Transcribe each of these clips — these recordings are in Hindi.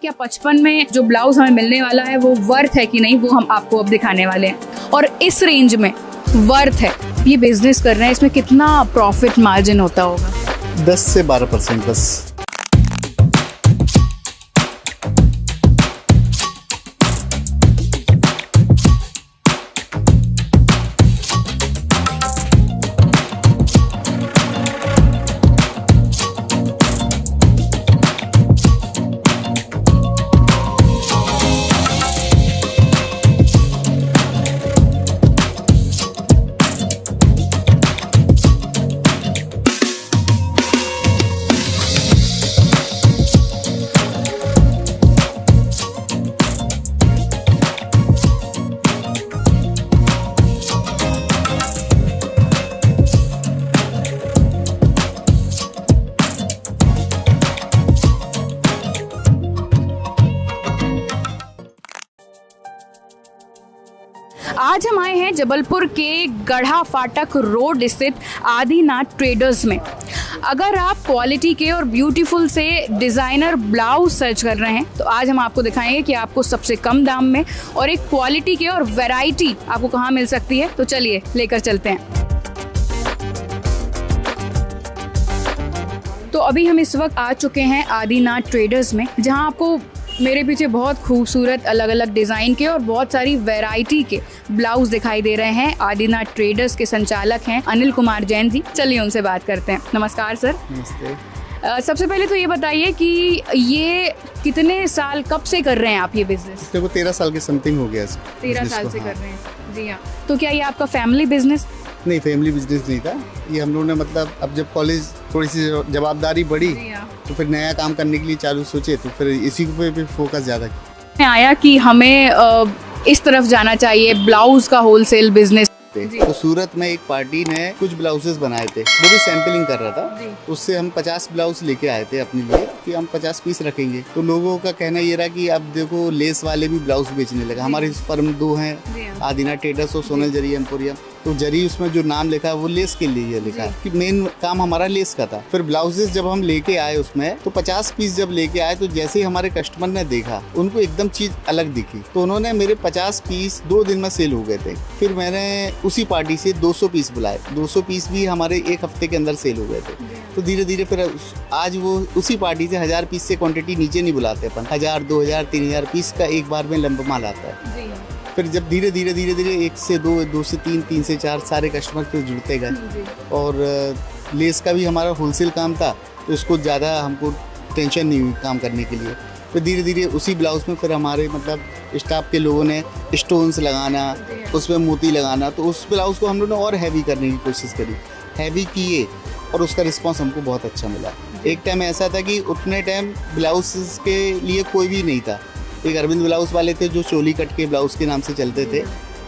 क्या 55 में जो ब्लाउज हमें मिलने वाला है वो वर्थ है कि नहीं, वो हम आपको अब दिखाने वाले हैं। और इस रेंज में वर्थ है, ये बिजनेस कर रहे हैं, इसमें कितना प्रॉफिट मार्जिन होता होगा? 10 से 12% बस। आज हम आए हैं जबलपुर के गढ़ा फाटक रोड स्थित आदिनाथ ट्रेडर्स में। अगर आप क्वालिटी के और ब्यूटीफुल से डिज़ाइनर ब्लाउज सर्च कर रहे हैं तो आज हम आपको दिखाएंगे कि आपको सबसे कम दाम में और एक क्वालिटी के और वैरायटी आपको कहाँ मिल सकती है। तो चलिए लेकर चलते हैं। तो अभी हम इस वक्त आ चुके हैं आदिनाथ ट्रेडर्स में, जहाँ आपको मेरे पीछे बहुत खूबसूरत अलग अलग डिज़ाइन के और बहुत सारी वैरायटी के ब्लाउज दिखाई दे रहे हैं। आदिनाथ ट्रेडर्स के संचालक हैं अनिल कुमार जैन जी, चलिए उनसे बात करते हैं। नमस्कार सर। नमस्ते। सबसे पहले तो ये बताइए कि ये कितने साल कब से कर रहे हैं आप ये बिजनेस? देखो 13 साल के समथिंग हो गया इसको। 13 साल से कर रहे हैं जी हाँ। तो क्या ये आपका फैमिली बिजनेस? नहीं, फैमिली बिजनेस नहीं था ये। हम लोगों ने मतलब अब जब कॉलेज थोड़ी सी जवाबदारी बढ़ी तो फिर नया काम करने के लिए चालू सोचे, तो फिर इसी पे फोकस ज़्यादा किया। आया कि हमें इस तरफ जाना चाहिए, ब्लाउज का होलसेल बिजनेस। तो सूरत में एक पार्टी ने कुछ ब्लाउजेस बनाए थे, वो भी सैंपलिंग कर रहा था। उससे हम 50 ब्लाउज लेके आए थे अपने लिए कि हम 50 पीस रखेंगे। तो लोगों का कहना ये रहा कि अब देखो लेस वाले भी ब्लाउज बेचने लगा। हमारी फर्म 2 हैं, आदिनाथ ट्रेडर्स और सोनल जरी एम्पोरियम। तो जरी उसमें जो नाम लिखा है वो लेस के लिए लिखा है कि मेन काम हमारा लेस का था। फिर ब्लाउजेस जब हम लेके आए उसमें तो 50 पीस जब लेके आए तो जैसे ही हमारे कस्टमर ने देखा उनको एकदम चीज अलग दिखी, तो उन्होंने मेरे 50 पीस 2 दिन में सेल हो गए थे। फिर मैंने उसी पार्टी से 200 पीस बुलाए, 200 पीस भी हमारे 1 हफ्ते के अंदर सेल हो गए थे। तो धीरे धीरे फिर आज वो उसी पार्टी से 1000 पीस से क्वांटिटी नीचे नहीं बुलाते अपन, 1000, 2000, 3000 पीस का एक बार में लंबा माल आता है। फिर जब धीरे धीरे 1 से 2, 2 से 3, 3 से 4 सारे कस्टमर फिर जुड़ते गए। और लेस का भी हमारा होलसेल काम था तो इसको ज़्यादा हमको टेंशन नहीं हुई काम करने के लिए। फिर धीरे धीरे उसी ब्लाउज में फिर हमारे मतलब स्टाफ के लोगों ने स्टोन्स लगाना, उसमें मोती लगाना, तो उस ब्लाउज को हम लोगों ने और हैवी करने की कोशिश करी, हैवी किए और उसका रिस्पॉन्स हमको बहुत अच्छा मिला। एक टाइम ऐसा था कि उतने टाइम ब्लाउज के लिए कोई भी नहीं था। एक अरविंद ब्लाउज वाले थे जो चोली कट के ब्लाउज के नाम से चलते थे,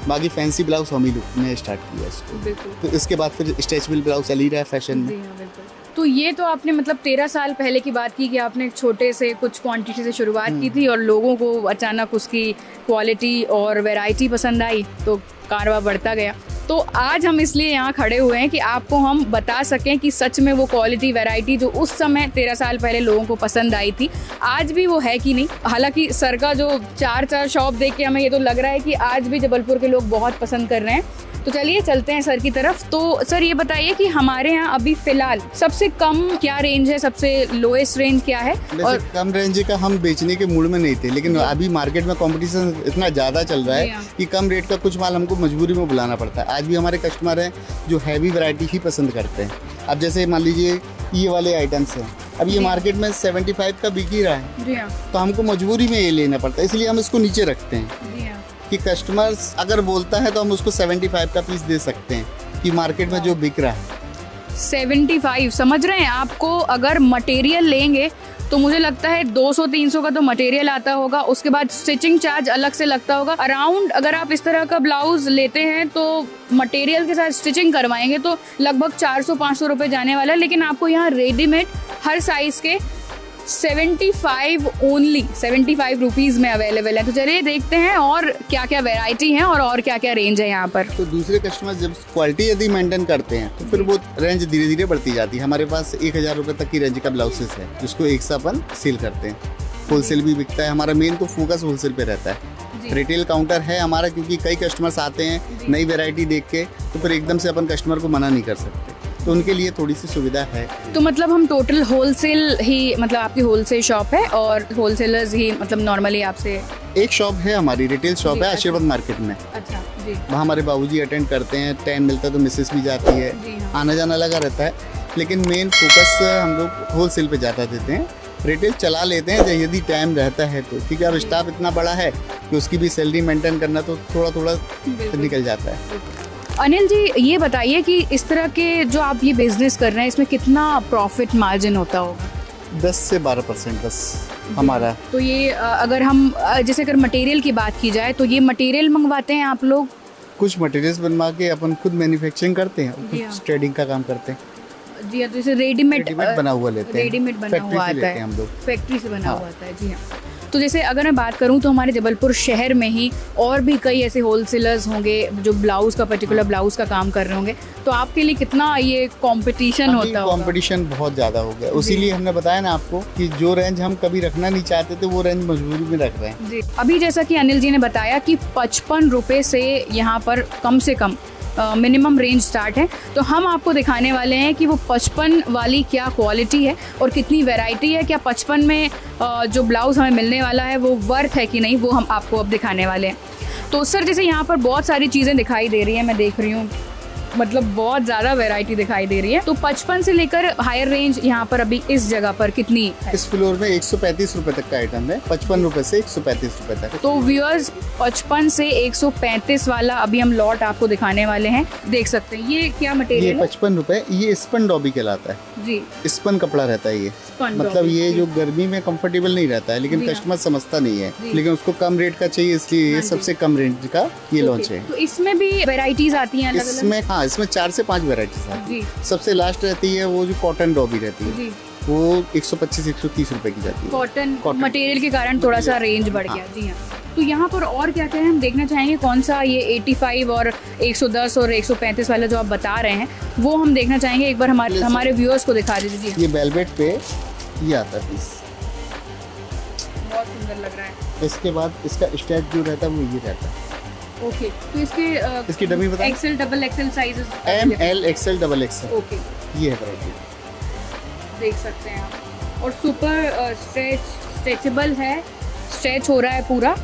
बाकी फैंसी ब्लाउज हम ही लोग ने स्टार्ट किया इसको। तो इसके बाद फिर स्ट्रेचेबल ब्लाउज चल ही रहा है फैशन में। तो ये तो आपने मतलब 13 साल पहले की बात की कि आपने एक छोटे से कुछ क्वांटिटी से शुरुआत की थी और लोगों को अचानक उसकी क्वालिटी और वैरायटी पसंद आई तो कारवां बढ़ता गया। तो आज हम इसलिए यहाँ खड़े हुए हैं कि आपको हम बता सकें कि सच में वो क्वालिटी वैरायटी जो उस समय 13 साल पहले लोगों को पसंद आई थी आज भी वो है कि नहीं। हालांकि सर का जो 4 शॉप देख के हमें ये तो लग रहा है कि आज भी जबलपुर के लोग बहुत पसंद कर रहे हैं। तो चलिए चलते हैं सर की तरफ। तो सर ये बताइए कि हमारे यहाँ अभी फिलहाल सबसे कम क्या रेंज है, सबसे लोएस्ट रेंज क्या है? और कम रेंज का हम बेचने के मूड में नहीं थे, लेकिन अभी मार्केट में कंपटीशन इतना ज़्यादा चल रहा है कि कम रेट का कुछ माल हमको मजबूरी में बुलाना पड़ता है। आज भी हमारे कस्टमर हैं जो हैवी वैरायटी ही पसंद करते हैं। अब जैसे मान लीजिए ये वाले आइटम्स हैं, अब ये मार्केट में 75 का बिक ही रहा है, तो हमको मजबूरी में ये लेना पड़ता है, इसलिए हम इसको नीचे रखते हैं कि कस्टमर्स अगर बोलता है तो हम उसको 75 का पीस दे सकते हैं कि मार्केट में जो बिक रहा है 75। समझ रहे हैं? आपको अगर मटेरियल लेंगे तो मुझे लगता है 200-300 का तो मटेरियल आता होगा, उसके बाद स्टिचिंग चार्ज अलग से लगता होगा। अराउंड अगर आप इस तरह का ब्लाउज लेते हैं तो मटेरियल के साथ स्टिचिंग करवाएंगे तो लगभग 400-500 रुपये जाने वाला है। लेकिन आपको यहाँ रेडीमेड हर साइज़ के 75 रुपीज़ में अवेलेबल है। तो चलिए देखते हैं और क्या क्या वैरायटी है और क्या क्या रेंज है यहाँ पर। तो दूसरे कस्टमर जब क्वालिटी यदि मेंटेन करते हैं तो फिर वो रेंज धीरे धीरे बढ़ती जाती है। हमारे पास 1000 रुपये तक की रेंज का ब्लाउसेस है जिसको एक साथ अपन सेल करते हैं। होलसेल भी बिकता है। हमारा मेन तो फोकस होलसेल पे रहता है। रिटेल काउंटर है हमारा, क्योंकि कई कस्टमर्स आते हैं नई वैरायटी देख के, तो फिर एकदम से अपन कस्टमर को मना नहीं कर सकते, तो उनके लिए थोड़ी सी सुविधा है। तो मतलब हम टोटल होलसेल ही, मतलब आपकी होलसेल शॉप है और होलसेलर्स ही मतलब नॉर्मली आपसे? एक शॉप है हमारी, रिटेल शॉप है आशीर्वाद मार्केट में। अच्छा जी। वहाँ हमारे बाबूजी अटेंड करते हैं, टाइम मिलता है तो मिसेस भी जाती है, आना जाना लगा रहता है, लेकिन मेन फोकस हम लोग होलसेल पे ज़्यादा देते हैं। रिटेल चला लेते हैं यदि टाइम रहता है तो, क्योंकि अब स्टाफ इतना बड़ा है कि उसकी भी सैलरी मेंटेन करना तो थोड़ा थोड़ा निकल जाता है। अनिल जी, ये बताइए कि इस तरह के जो आप ये बिजनेस कर रहे हैं इसमें कितना प्रॉफिट मार्जिन होता होगा? 10 से 12% बस हमारा। तो ये अगर हम जैसे अगर मटेरियल की बात की जाए तो ये मटेरियल मंगवाते हैं आप लोग? कुछ मटेरियल्स बनवा के अपन खुद मैन्युफैक्चरिंग करते हैं, कुछ ट्रेडिंग का काम करते हैं। जी हाँ, तो जैसे रेडीमेड बना हुआ लेते हैं, रेडीमेड बना हुआ आता है, हम लोग फैक्ट्री से बना हुआ आता है। जी हाँ। तो जैसे अगर मैं बात करूं तो हमारे जबलपुर शहर में ही और भी कई ऐसे होलसेलर्स होंगे जो ब्लाउज का, पर्टिकुलर ब्लाउज का काम कर रहे होंगे, तो आपके लिए कितना ये कंपटीशन होता होगा? कंपटीशन बहुत ज़्यादा हो गया, उसीलिए हमने बताया ना आपको कि जो रेंज हम कभी रखना नहीं चाहते थे वो रेंज मजबूरी में रख रहे हैं। जी। अभी जैसा कि अनिल जी ने बताया कि 55 रुपये से यहाँ पर कम से कम मिनिमम रेंज स्टार्ट है, तो हम आपको दिखाने वाले हैं कि वो 55 वाली क्या क्वालिटी है और कितनी वैरायटी है, क्या 55 में जो ब्लाउज़ हमें मिलने वाला है वो वर्थ है कि नहीं, वो हम आपको अब दिखाने वाले हैं। तो सर जैसे यहाँ पर बहुत सारी चीज़ें दिखाई दे रही हैं, मैं देख रही हूँ, मतलब बहुत ज़्यादा वैरायटी दिखाई दे रही है। तो 55 से लेकर हायर रेंज यहाँ पर अभी इस जगह पर कितनी है? इस फ्लोर में 135 रुपए तक का आइटम है, 55 रुपए से 135 रुपए तक। तो व्यूअर्स 55 से 135 वाला अभी हम लॉट आपको दिखाने वाले हैं, देख सकते हैं। ये क्या मटेरियल है? 55 रुपए, ये स्पन डॉबी कहलाता है जी। स्पन कपड़ा रहता है ये, मतलब ये जो गर्मी में कंफर्टेबल नहीं रहता है, लेकिन कस्टमर समझता नहीं है, लेकिन उसको कम रेट का चाहिए, इसलिए ये सबसे कम रेंज का ये लॉन्च है। तो इसमें भी वेराइटीज आती हैं अलग-अलग? इसमें हाँ, इसमें 4 से 5 वेराइटीज आती है। सबसे लास्ट रहती है वो जो कॉटन डॉबी रहती है, वो 125-130 रुपए की जाती है। कॉटन मटेरियल के कारण थोड़ा सा रेंज बढ़ गया। जी हाँ। तो यहाँ पर और क्या क्या है, हम देखना चाहेंगे कौन सा ये 85 और 110 और 135 वाला जो आप बता रहे हैं वो हम देखना चाहेंगे। एक बार हमारे व्यूअर्स को दिखा दीजिए। ये वेलवेट पे ये आता है पीस, बहुत सुंदर लग रहा है। इसके बाद इसका स्टैच जो रहता है वो ये रहता है। ओके, तो इसकी डमी बताएं। XL, double XL sizes? M, L, XL, double XL. Okay, ये है वैरायटी, देख सकते हैं आप। और सुपर स्ट्रेचेबल है, स्ट्रेच हो रहा है पूरा।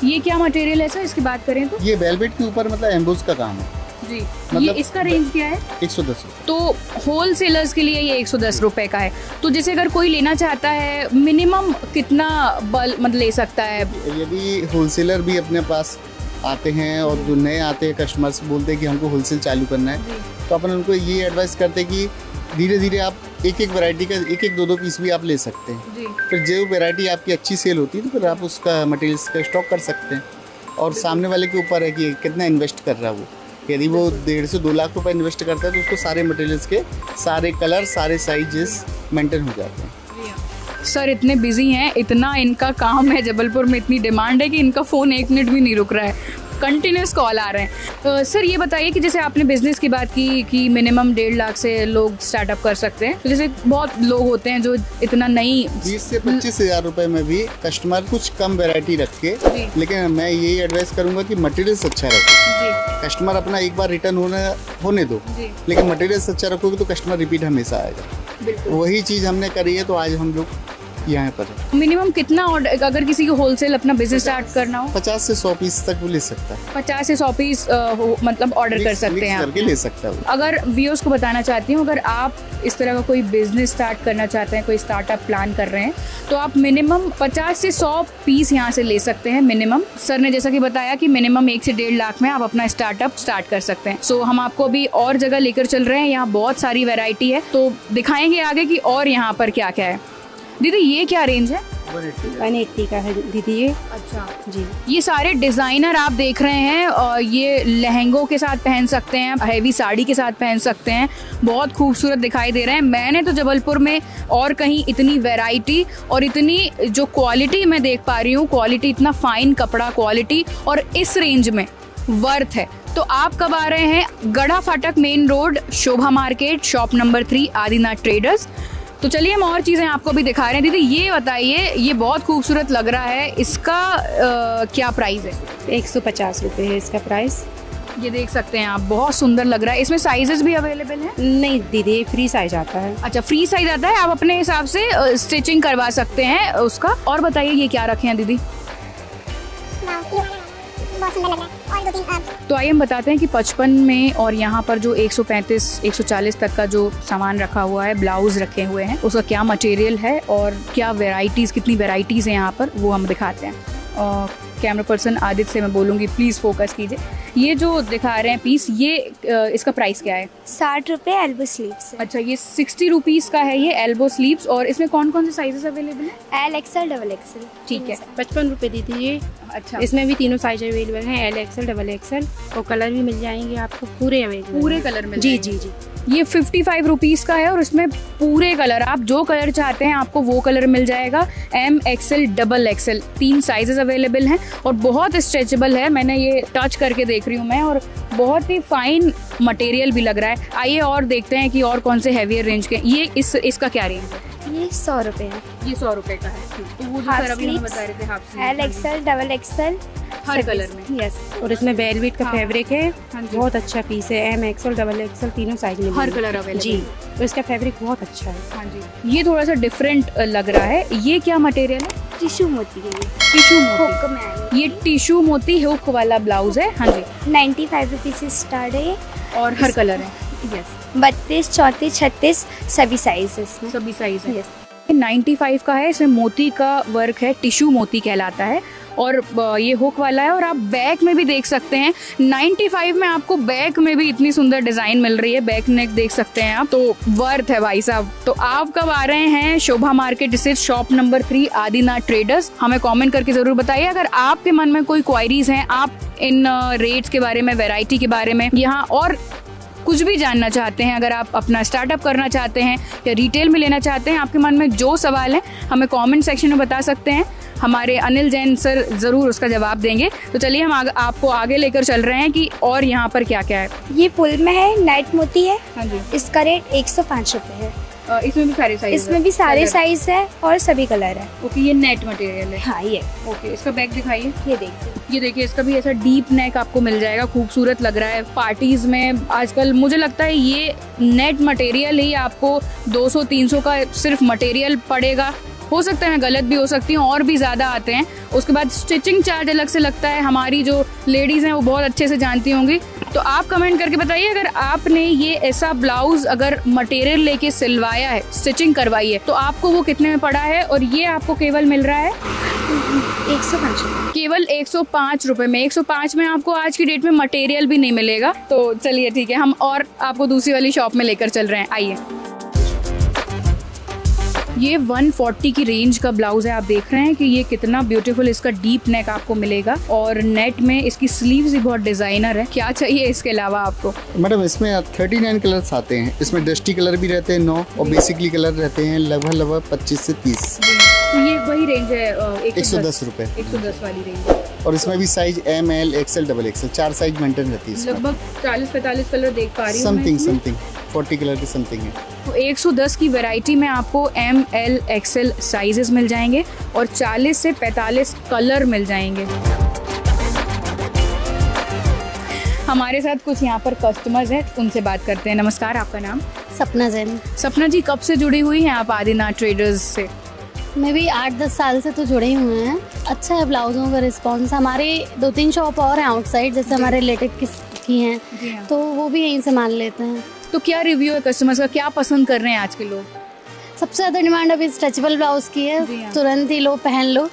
ये क्या मटेरियल है सर, इसकी बात करें तो? ये वेलवेट के ऊपर मतलब एम्बोस का काम है जी। मतलब ये इसका रेंज क्या है? 110 रुपये। तो होलसेलर्स के लिए ये 110 रुपये का है। तो जैसे अगर कोई लेना चाहता है मिनिमम कितना बल मतलब ले सकता है? यदि होलसेलर भी अपने पास आते हैं और जो नए आते हैं कस्टमर्स बोलते हैं कि हमको होलसेल चालू करना है, तो अपन उनको ये एडवाइस करते हैं कि धीरे धीरे आप एक एक वैरायटी का एक दो पीस भी आप ले सकते हैं। फिर जो वैरायटी आपकी अच्छी सेल होती है तो फिर आप उसका मटेरियल्स का स्टॉक कर सकते हैं। और सामने वाले के ऊपर है कि कितना इन्वेस्ट कर रहा है वो। यदि वो 1.5 से 2 लाख रुपए इन्वेस्ट करता है तो उसको सारे मटेरियल्स के सारे कलर, सारे साइजेस मेंटेन हो जाते हैं। सर इतने बिजी हैं, इतना इनका काम है, जबलपुर में इतनी डिमांड है कि इनका फ़ोन 1 मिनट भी नहीं रुक रहा है, कंटिन्यूस कॉल आ रहे हैं। सर ये बताइए कि जैसे आपने बिजनेस की बात की कि मिनिमम 1.5 लाख से लोग स्टार्टअप कर सकते हैं, तो जैसे बहुत लोग होते हैं जो इतना नहीं 20 से 25 हज़ार रुपए में भी कस्टमर कुछ कम वैरायटी रख के, लेकिन मैं यही एडवाइस करूंगा कि मटेरियल्स अच्छा रखो। कस्टमर अपना एक बार रिटर्न होने दो, लेकिन मटेरियल्स अच्छा रखोगे तो कस्टमर रिपीट हमेशा आएगा। वही चीज़ हमने करी है, तो आज हम लोग यहाँ पर मिनिमम कितना ऑर्डर, अगर किसी को होलसेल अपना बिजनेस स्टार्ट करना हो? 50 से 100 पीस तक वो ले सकता है। 50 से 100 पीस मतलब ऑर्डर कर सकते हैं करके ले सकता है। अगर व्यूअर्स को बताना चाहती हूँ, अगर आप इस तरह का कोई बिजनेस स्टार्ट करना चाहते हैं, कोई स्टार्टअप प्लान कर रहे हैं, तो आप मिनिमम 50 से 100 पीस यहाँ से ले सकते हैं मिनिमम। सर ने जैसा कि बताया कि मिनिमम 1 से 1.5 लाख में आप अपना स्टार्टअप स्टार्ट कर सकते हैं। सो हम आपको अभी और जगह लेकर चल रहे हैं, यहाँ बहुत सारी वैरायटी है, तो दिखाएंगे आगे कि और यहाँ पर क्या क्या है। दीदी ये क्या रेंज है? 180 का है दीदी ये। अच्छा जी। ये सारे डिज़ाइनर आप देख रहे हैं, और ये लहंगों के साथ पहन सकते हैं, हैवी साड़ी के साथ पहन सकते हैं, बहुत खूबसूरत दिखाई दे रहे हैं। मैंने तो जबलपुर में और कहीं इतनी वैरायटी और इतनी जो क्वालिटी मैं देख पा रही हूँ, क्वालिटी, इतना फाइन कपड़ा क्वालिटी, और इस रेंज में वर्थ है। तो आप कब आ रहे हैं? Garha Phatak main road, Shobha market, shop number 3, Adinath traders. तो चलिए हम और चीज़ें आपको भी दिखा रहे हैं। दीदी ये बताइए, ये बहुत खूबसूरत लग रहा है, इसका क्या प्राइस है? 150 रुपये है इसका प्राइस। ये देख सकते हैं आप, बहुत सुंदर लग रहा है। इसमें साइजेस भी अवेलेबल हैं? नहीं दीदी, फ्री साइज आता है। अच्छा, फ्री साइज आता है, आप अपने हिसाब से स्टिचिंग करवा सकते हैं उसका। और बताइए ये क्या रखे हैं दीदी? बहुत सुंदर लग रहा है। और 2-3 तो आइए हम बताते हैं कि 55 में और यहाँ पर जो 135 140 तक का जो सामान रखा हुआ है, ब्लाउज रखे हुए हैं, उसका क्या मटेरियल है और क्या वेराइटीज़, कितनी वेराइटीज़ हैं यहाँ पर, वो हम दिखाते हैं। कैमरा पर्सन आदित्य से मैं बोलूँगी प्लीज़ फोकस कीजिए। ये जो दिखा रहे हैं पीस, ये इसका प्राइस क्या है? 60 रुपये एल्बो स्लीव्स। अच्छा, ये 60 रुपीज़ का है ये एल्बो स्लीव्स। और इसमें कौन कौन से साइजेस अवेलेबल हैं? L XL double XL. ठीक है, 55 रुपये दीदी ये। अच्छा, इसमें भी तीनों साइज अवेलेबल हैं, एल एक्सएल डबल एक्सएल, और कलर भी मिल जाएंगे आपको पूरे अवेलेबल। पूरे कलर में? जी जी जी। ये 55 रुपीज़ का है और इसमें पूरे कलर, आप जो कलर चाहते हैं आपको वो कलर मिल जाएगा। M XL double XL 3 sizes available हैं और बहुत स्ट्रेचेबल है। मैंने ये टच करके देख रही हूँ मैं, और बहुत ही फाइन मटेरियल भी लग रहा है। आइए और देखते हैं कि और कौन से हैवियर रेंज के। ये इसका क्या रेंज है? ये 100 रुपये है। ये 100 रुपये का है। तो वो जो हाफ सर अभी हमें स्लीव्स, बता रहे थे, half L XL double XL हर कलर में। यस। और इसमें वेलवेट का हाँ। फैब्रिक है, हाँ जी। बहुत अच्छा पीस है। एम एक्सएल डबल एक्सएल तीनों साइज में हर कलर अवेलेबल जी। तो इसका फैब्रिक बहुत अच्छा है। हाँ जी। ये थोड़ा सा डिफरेंट लग रहा है। ये क्या मटेरियल है? टिश्यू मोती है ये। टिश्यू मोती। हुक में आएगी। ये टिश्यू मोती हुक वाला ब्लाउज है। हाँ जी। 95 रुपये से स्टार्ट है ये। और हर कलर है? यस। 32, 34, 36 सभी साइज इसमें। सभी साइज है। यस। 95 का है, इसमें मोती का वर्क है, टिश्यू मोती कहलाता है, और ये हुक वाला है। और आप बैक में भी देख सकते हैं, 95 में आपको बैक में भी इतनी सुंदर डिजाइन मिल रही है। बैक नेक देख सकते हैं आप, तो वर्थ है भाई साहब। तो आप कब आ रहे हैं शोभा मार्केट स्थित शॉप नंबर 3 आदिनाथ ट्रेडर्स? हमें कमेंट करके जरूर बताइए। अगर आपके मन में कोई क्वायरीज हैं, आप इन रेट्स के बारे में, वैरायटी के बारे में, यहाँ और कुछ भी जानना चाहते हैं, अगर आप अपना स्टार्टअप करना चाहते हैं या रिटेल में लेना चाहते हैं, आपके मन में जो सवाल है हमें कमेंट सेक्शन में बता सकते हैं। हमारे अनिल जैन सर ज़रूर उसका जवाब देंगे। तो चलिए हम आपको आगे लेकर चल रहे हैं कि और यहाँ पर क्या क्या है। ये पुल में है, नाइट मोती है। हाँ जी। इसका रेट 105 रुपये है। इसमें भी सारे साइज? इसमें भी सारे साइज है और सभी कलर है। ओके, ये नेट मटेरियल है। हाँ ये। ओके, इसका बैक दिखाइए। ये देखिए, ये देखिए, इसका भी ऐसा डीप नेक आपको मिल जाएगा, खूबसूरत लग रहा है। पार्टीज में आजकल मुझे लगता है ये नेट मटेरियल ही आपको 200-300 का सिर्फ मटेरियल पड़ेगा। हो सकता है मैं गलत भी हो सकती हूँ, और भी ज़्यादा आते हैं। उसके बाद स्टिचिंग चार्ज अलग से लगता है। हमारी जो लेडीज़ हैं वो बहुत अच्छे से जानती होंगी। तो आप कमेंट करके बताइए, अगर आपने ये ऐसा ब्लाउज अगर मटेरियल लेके सिलवाया है, स्टिचिंग करवाई है, तो आपको वो कितने में पड़ा है? और ये आपको केवल मिल रहा है 105 रुपये। केवल 105 रुपये में। 105 में आपको आज की डेट में मटेरियल भी नहीं मिलेगा। तो चलिए ठीक है, हम और आपको दूसरी वाली शॉप में लेकर चल रहे हैं। आइए, ये 140 की रेंज का ब्लाउज है। आप देख रहे हैं कि ये कितना ब्यूटीफुल, इसका डीप नेक आपको मिलेगा और नेट में इसकी स्लीव्स भी बहुत डिजाइनर है। क्या चाहिए इसके अलावा आपको? मैडम इसमें 39 कलर्स आते हैं। इसमें डस्टी कलर भी रहते हैं 9, और बेसिकली कलर रहते हैं लगभग 25 से 30। ये वही रेंज है 110 रुपये। 110 वाली रेंज। और इसमें भी size M, L, XL, double XL 4 size maintain रहती है इसमें। लगभग 40-45 कलर देख पा रही हूँ मैं इसमें। समथिंग 40 कलर की समथिंग है। तो 110 की वैरायटी में आपको एम, एल, एक्सएल साइजेस मिल जाएंगे और 40 से 45 कलर मिल जाएंगे। हमारे साथ कुछ यहाँ पर कस्टमर्स हैं, उनसे बात करते हैं। नमस्कार, आपका नाम? सपना जैन। सपना जी, कब से जुड़ी हुई हैं आप आदिनाथ ट्रेडर्स से? मैं भी 8-10 साल से तो जुड़े ही हुए हैं। अच्छा है ब्लाउज़ों का रिस्पॉन्स। हमारे 2-3 शॉप और हैं आउटसाइड, जैसे हमारे रिलेटिव की हैं, तो वो भी यहीं से मान लेते हैं। तो क्या रिव्यू है कस्टमर्स का, क्या पसंद कर रहे हैं आज के लोग? सबसे ज़्यादा डिमांड अभी स्ट्रेचेबल ब्लाउज़ की है। तुरंत ही लो, पहन लो।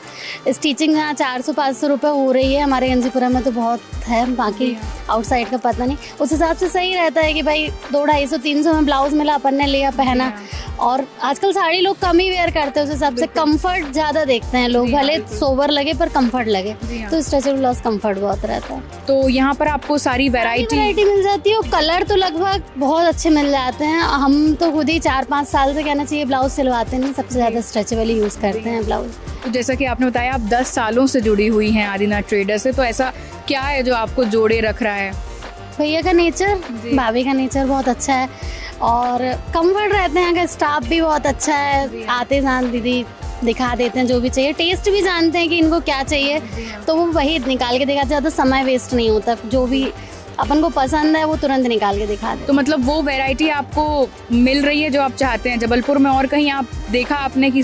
स्टिचिंग यहाँ 400-500 रुपये हो रही है। हमारे गंजीपुरा में तो बहुत है, बाकी आउटसाइड का पता नहीं। उस हिसाब से सही रहता है कि भाई 200-250-300 में ब्लाउज़ मिला, अपन ने लिया, पहना। और आजकल साड़ी लोग कम ही वेयर करते हैं, उस हिसाब से कंफर्ट ज़्यादा देखते हैं लोग, भले सोबर लगे पर कंफर्ट लगे। तो स्ट्रेचेबल ब्लाउज कंफर्ट बहुत रहता है। तो यहाँ पर आपको सारी वैरायटी मिल जाती है। कलर तो लगभग बहुत अच्छे मिल जाते हैं। हम तो खुद ही 4-5 साल से कहना चाहिए ब्लाउज सिलवाते नहीं, सबसे ज़्यादा स्ट्रेचेबल ही यूज़ करते हैं ब्लाउज। तो जैसा कि आपने बताया आप 10 सालों से जुड़ी हुई हैं आदिनाथ ट्रेडर्स से, तो ऐसा क्या है जो आपको जोड़े रख रहा है? भैया का नेचर, भाभी का नेचर बहुत अच्छा है। और कंफर्ट रहते हैं, अगर स्टाफ भी बहुत अच्छा है, आते साथ दीदी दिखा देते हैं जो भी चाहिए, टेस्ट भी जानते हैं कि इनको क्या चाहिए, तो वो वही निकाल के दिखाते, ज़्यादा समय वेस्ट नहीं होता, जो भी अपन को पसंद है वो तुरंत निकाल के दिखा दे। तो मतलब वो वैरायटी आपको मिल रही है जो आप चाहते हैं जबलपुर में, और कहीं आप देखा आपने कि?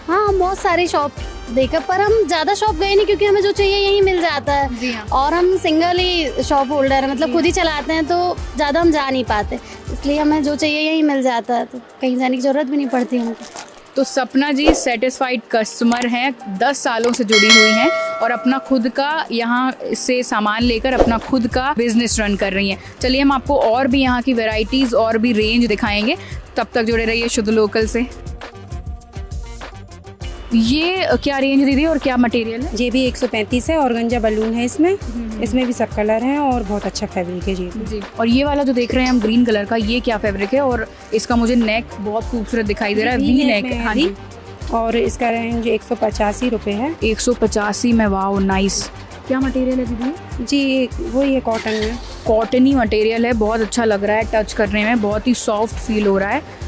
हाँ, बहुत सारी शॉप देखा, पर हम ज़्यादा शॉप गए नहीं क्योंकि हमें जो चाहिए यहीं मिल जाता है। जी हाँ। और हम सिंगल ही शॉप होल्डर है, मतलब खुद ही चलाते हैं, तो ज़्यादा हम जा नहीं पाते, इसलिए हमें जो चाहिए यहीं मिल जाता है, तो कहीं जाने की ज़रूरत भी नहीं पड़ती हमको। तो सपना जी सेटिस्फाइड कस्टमर हैं, 10 सालों से जुड़ी हुई हैं और अपना खुद का यहाँ से सामान लेकर अपना खुद का बिजनेस रन कर रही हैं। चलिए हम आपको और भी यहाँ की वैरायटीज़ और भी रेंज दिखाएंगे, तब तक जुड़े रहिए शुद्ध लोकल से। ये क्या रेंज दीदी और क्या मटेरियल है? ये भी 135 है, ऑर्गेन्जा बलून है इसमें भी सब कलर हैं और बहुत अच्छा फैब्रिक है जी। और ये वाला जो देख रहे हैं हम ग्रीन कलर का, ये क्या फैब्रिक है? और इसका मुझे नेक बहुत खूबसूरत दिखाई दे रहा है, वी नेक। हाँ जी। और इसका रेंज 185 रुपये है। 185 में, वाओ नाइस। क्या मटेरियल है दीदी? जी वही है, कॉटन में, कॉटनी मटेरियल है, बहुत अच्छा लग रहा है, टच करने में बहुत ही सॉफ्ट फील हो रहा है।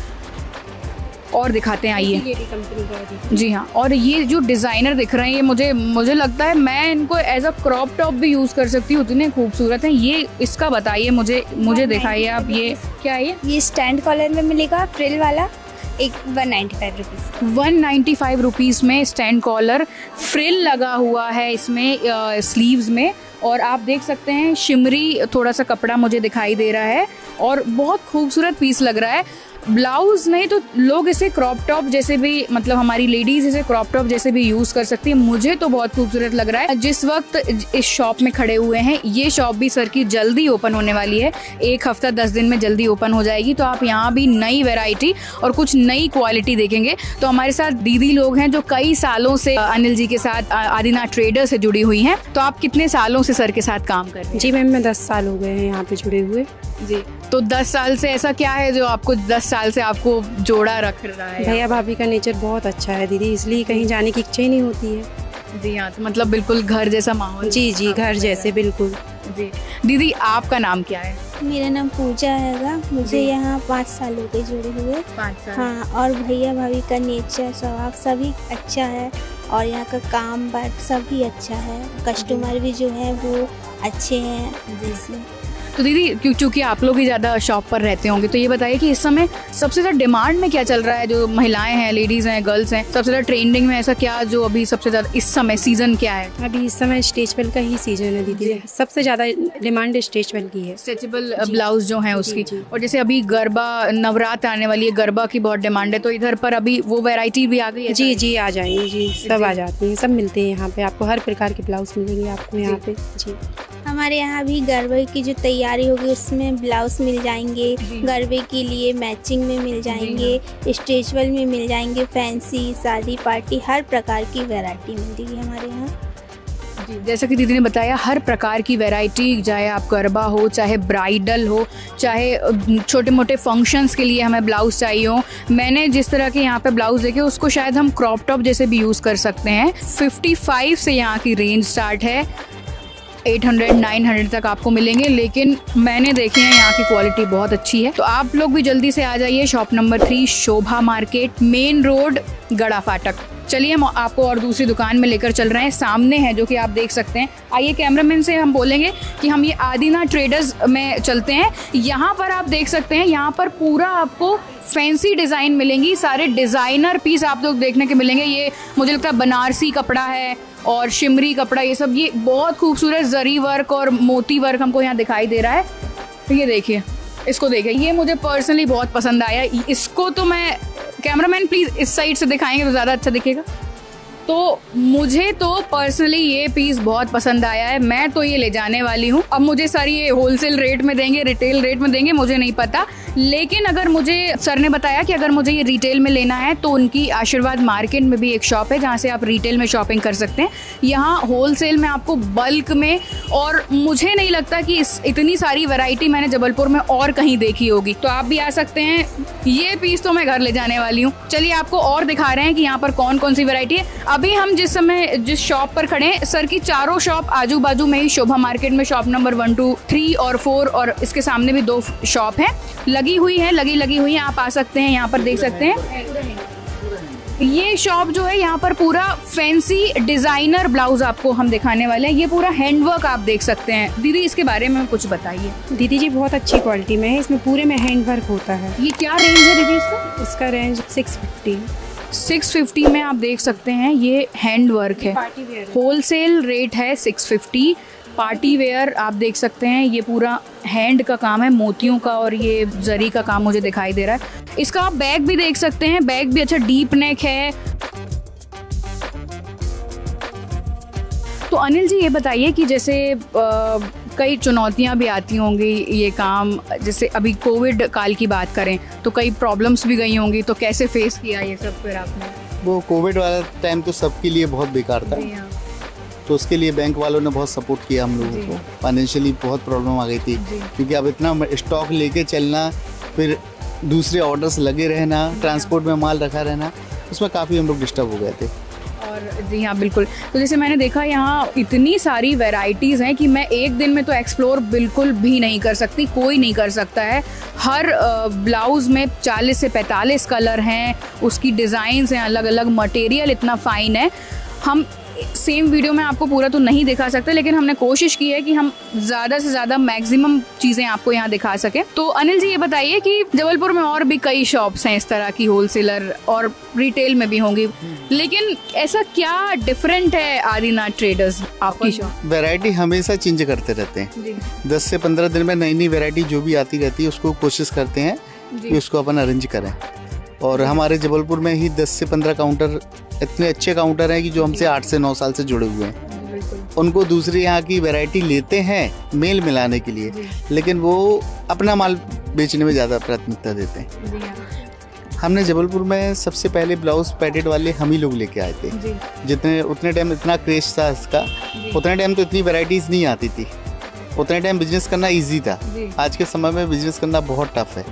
और दिखाते हैं, आइए। जी हाँ, और ये जो डिज़ाइनर दिख रहे हैं, ये मुझे लगता है मैं इनको एज अ क्रॉप टॉप भी यूज़ कर सकती हूँ, इतने खूबसूरत हैं ये। इसका बताइए मुझे दिखाइए आप, ये क्या है? ये स्टैंड कॉलर में मिलेगा, फ्रिल वाला, एक 195 रुपीज़। 195 रुपीज़ में स्टैंड कॉलर, फ्रिल लगा हुआ है इसमें स्लीव्स में, और आप देख सकते हैं शिमरी थोड़ा सा कपड़ा मुझे दिखाई दे रहा है और बहुत खूबसूरत पीस लग रहा है। ब्लाउज नहीं तो लोग इसे क्रॉप टॉप जैसे भी, मतलब हमारी लेडीज इसे क्रॉप टॉप जैसे भी यूज़ कर सकती है। मुझे तो बहुत खूबसूरत लग रहा है। जिस वक्त इस शॉप में खड़े हुए हैं, ये शॉप भी सर की जल्दी ओपन होने वाली है, 1 हफ्ता 10 दिन में जल्दी ओपन हो जाएगी, तो आप यहाँ भी नई वैरायटी और कुछ नई क्वालिटी देखेंगे। तो हमारे साथ दीदी लोग हैं जो कई सालों से अनिल जी के साथ आदिनाथ ट्रेडर्स से जुड़ी हुई हैं। तो आप कितने सालों से सर के साथ काम कर रहे हैं? जी मैम, मैं 10 साल हो गए हैं यहाँ पे जुड़े हुए। जी, तो 10 साल से ऐसा क्या है जो आपको 10 साल से आपको जोड़ा रख रहा है? भैया भाभी का नेचर बहुत अच्छा है दीदी, इसलिए कहीं जाने की इच्छा ही नहीं होती है। जी हाँ, तो मतलब बिल्कुल घर जैसा माहौल। जी घर जैसे, बिल्कुल। जी दीदी, आपका नाम क्या है? मेरा नाम पूजा हैगा, मुझे यहाँ 5 साल हो गए जुड़े हुए। 5 साल। हाँ, और भैया भाभी का नेचर स्वभाव सभी अच्छा है और यहाँ का काम बात सभी अच्छा है, कस्टमर भी जो है वो अच्छे हैं। तो दीदी, क्योंकि आप लोग ही ज़्यादा शॉप पर रहते होंगे, तो ये बताइए कि इस समय सबसे ज़्यादा डिमांड में क्या चल रहा है? जो महिलाएं हैं, लेडीज़ हैं, गर्ल्स हैं, सबसे ज़्यादा ट्रेंडिंग में ऐसा क्या जो अभी सबसे ज़्यादा इस समय सीज़न क्या है? अभी इस समय स्ट्रेचेबल का ही सीजन है दीदी, सबसे ज़्यादा डिमांड स्ट्रेचेबल की है, स्ट्रेचेबल ब्लाउज जो है उसकी। और जैसे अभी गरबा नवरात्र आने वाली है, गरबा की बहुत डिमांड है, तो इधर पर अभी वो वैरायटी भी आ गई है? जी आ जाएंगी जी, सब आ जाती हैं, सब मिलते हैं यहाँ पे, आपको हर प्रकार के ब्लाउज मिलेंगे आपको यहाँ पे। जी हमारे यहाँ भी गरबे की जो तैयारी होगी उसमें ब्लाउज मिल जाएंगे, गरबे के लिए मैचिंग में मिल जाएंगे, स्ट्रेचेबल में मिल जाएंगे, फैंसी, शादी पार्टी, हर प्रकार की वैरायटी मिलेगी हमारे यहाँ। जी, जैसा कि दीदी ने बताया, हर प्रकार की वैरायटी, चाहे आप गरबा हो, चाहे ब्राइडल हो, चाहे छोटे मोटे फंक्शंस के लिए हमें ब्लाउज चाहिए हो। मैंने जिस तरह के यहाँ पे ब्लाउज देखे उसको शायद हम क्रॉप टॉप जैसे भी यूज़ कर सकते हैं। 55 से यहाँ की रेंज स्टार्ट है, 800-900 तक आपको मिलेंगे, लेकिन मैंने देखे हैं यहाँ की क्वालिटी बहुत अच्छी है। तो आप लोग भी जल्दी से आ जाइए, शॉप नंबर 3, शोभा मार्केट, मेन रोड, गड़ा फाटक। चलिए हम आपको और दूसरी दुकान में लेकर चल रहे हैं, सामने है जो कि आप देख सकते हैं। आइए, कैमरामैन से हम बोलेंगे कि हम ये आदिनाथ ट्रेडर्स में चलते हैं। यहाँ पर आप देख सकते हैं, यहाँ पर पूरा आपको फैंसी डिज़ाइन मिलेंगी, सारे डिज़ाइनर पीस आप लोग देखने के मिलेंगे। ये मुझे लगता है बनारसी कपड़ा है और शिमरी कपड़ा, ये सब, ये बहुत खूबसूरत जरी वर्क और मोती वर्क हमको यहाँ दिखाई दे रहा है। तो ये देखिए, इसको देखिए, ये मुझे पर्सनली बहुत पसंद आया। इसको तो मैं, कैमरामैन प्लीज़ इस साइड से दिखाएंगे तो ज़्यादा अच्छा दिखेगा। तो मुझे तो पर्सनली ये पीस बहुत पसंद आया है, मैं तो ये ले जाने वाली हूँ। अब मुझे सर ये होलसेल रेट में देंगे, रिटेल रेट में देंगे, मुझे नहीं पता, लेकिन अगर मुझे सर ने बताया कि अगर मुझे ये रिटेल में लेना है तो उनकी आशीर्वाद मार्केट में भी एक शॉप है जहाँ से आप रिटेल में शॉपिंग कर सकते हैं। यहाँ होलसेल में आपको बल्क में, और मुझे नहीं लगता कि इतनी सारी वैरायटी मैंने जबलपुर में और कहीं देखी होगी, तो आप भी आ सकते हैं। ये पीस तो मैं घर ले जाने वाली हूँ। चलिए आपको और दिखा रहे हैं कि यहाँ पर कौन कौन सी वैरायटी है। अब अभी हम जिस शॉप पर खड़े हैं, सर की चारों शॉप आजू बाजू में ही शोभा मार्केट में शॉप नंबर 1, 2, 3 और 4 और इसके सामने भी 2 शॉप हैं, लगी हुई है। आप आ सकते हैं, यहाँ पर देख सकते हैं। ये शॉप जो है, यहाँ पर पूरा फैंसी डिजाइनर ब्लाउज आपको हम दिखाने वाले हैं। ये पूरा हैंडवर्क आप देख सकते हैं। दीदी इसके बारे में कुछ बताइए। दीदी जी बहुत अच्छी क्वालिटी में है, इसमें पूरे में हैंडवर्क होता है। ये क्या रेंज है दीदी इसका? इसका रेंज 650 में आप देख सकते हैं। ये हैंडवर्क है, होलसेल रेट है 650। पार्टी वेयर आप देख सकते हैं, ये पूरा हैंड का काम है, मोतियों का और ये जरी का काम मुझे दिखाई दे रहा है। इसका आप बैग भी देख सकते हैं, बैग भी अच्छा डीप नेक है। तो अनिल जी ये बताइए कि जैसे कई चुनौतियां भी आती होंगी ये काम, जैसे अभी कोविड काल की बात करें तो कई प्रॉब्लम्स भी गई होंगी, तो कैसे फेस किया ये सब फिर आपने? वो कोविड वाला टाइम तो सबके लिए बहुत बेकार था, तो उसके लिए बैंक वालों ने बहुत सपोर्ट किया हम लोगों को। फाइनेंशियली बहुत प्रॉब्लम आ गई थी, क्योंकि अब इतना स्टॉक लेके चलना, फिर दूसरे ऑर्डर्स लगे रहना, ट्रांसपोर्ट में माल रखा रहना, उसमें काफ़ी हम लोग डिस्टर्ब हो गए थे। और जी हाँ बिल्कुल। तो जैसे मैंने देखा यहाँ इतनी सारी वैरायटीज़ हैं कि मैं एक दिन में तो एक्सप्लोर बिल्कुल भी नहीं कर सकती, कोई नहीं कर सकता है। हर ब्लाउज़ में 40 से 45 कलर हैं, उसकी डिज़ाइंस हैं अलग अलग, मटेरियल इतना फाइन है। हम सेम वीडियो में आपको पूरा तो नहीं दिखा सकते, लेकिन हमने कोशिश की है कि हम ज़्यादा से ज़्यादा मैक्सिमम चीज़ें आपको यहाँ दिखा सकें। तो अनिल जी ये बताइए कि जबलपुर में और भी कई शॉप्स हैं इस तरह की, होलसेलर और रिटेल में भी होंगी, लेकिन ऐसा क्या डिफरेंट है आदिनाथ ट्रेडर्स आपकी शॉप? वैरायटी हमेशा चेंज करते रहते हैं। 10 से 15 दिन में नई नई वैरायटी जो भी आती रहती है उसको कोशिश करते हैं कि उसको अपन अरेंज करें। और हमारे जबलपुर में ही 10 से 15 काउंटर, इतने अच्छे काउंटर हैं कि जो हमसे 8 से 9 साल से जुड़े हुए हैं। उनको दूसरी यहाँ की वैरायटी लेते हैं मेल मिलाने के लिए, लेकिन वो अपना माल बेचने में ज़्यादा प्राथमिकता देते हैं। हमने जबलपुर में सबसे पहले ब्लाउज पैडेड वाले हम ही लोग लेके आए थे। उतने टाइम इतना क्रेज था इसका, उतने टाइम तो इतनी वैरायटीज़ नहीं आती थी, उतने टाइम बिजनेस करना ईजी था। आज के समय में बिजनेस करना बहुत टफ है,